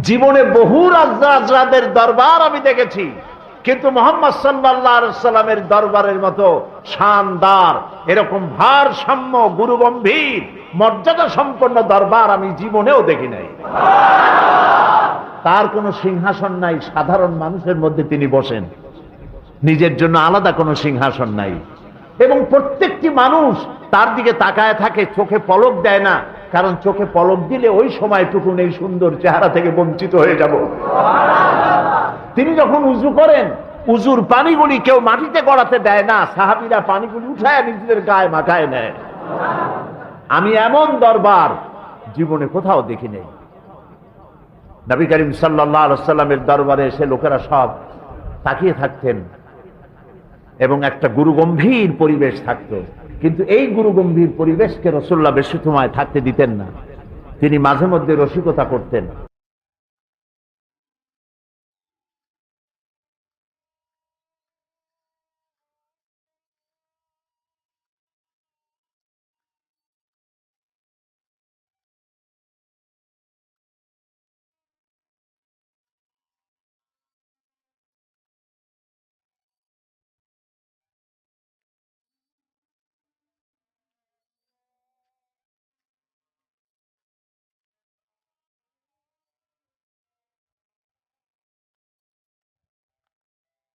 জীবনে বহু রাজরাজদের দরবার আমি দেখেছি, কিন্তু মুহাম্মদ সাল্লাল্লাহু আলাইহি সাল্লামের দরবারের মতো শানদার, এরকম ভারসাম্য, গুরুগম্ভীর, মর্যাদা সম্পন্ন দরবার আমি জীবনেও দেখি নাই। তার কোনো সিংহাসন নাই, সাধারণ মানুষের মধ্যে তিনি বসেন, নিজের জন্য আলাদা কোনো সিংহাসন নাই। এবং প্রত্যেকটি মানুষ তার দিকে তাকায় থাকে, চোখে পলক দেয় না, কারণ চোখে পলক দিলে ওই সময়টুকুন এই সুন্দর চেহারা থেকে বঞ্চিত হয়ে যাব। তিনি যখন উযু করেন, উযুর পানিগুলি কেউ মাটিতে গড়াতে দেয় না, সাহাবীরা পানিগুলি উঠায় নিজেদের গায়ে মাখায় নেয়। আমি এমন দরবার জীবনে কোথাও দেখি নাই। নবী করিম সাল্লাল্লাহু আলাইহি ওয়াসাল্লামের দরবারে এসে লোকেরা সব তাকিয়ে থাকতেন এবং একটা গুরুগম্ভীর পরিবেশ থাকতো। কিন্তু এই গুরুগম্ভীর পরিবেশকে রাসূলুল্লাহ বেশি সময় থাকতে দিতেন না। তিনি মাঝে মধ্যে রসিকতা করতেন।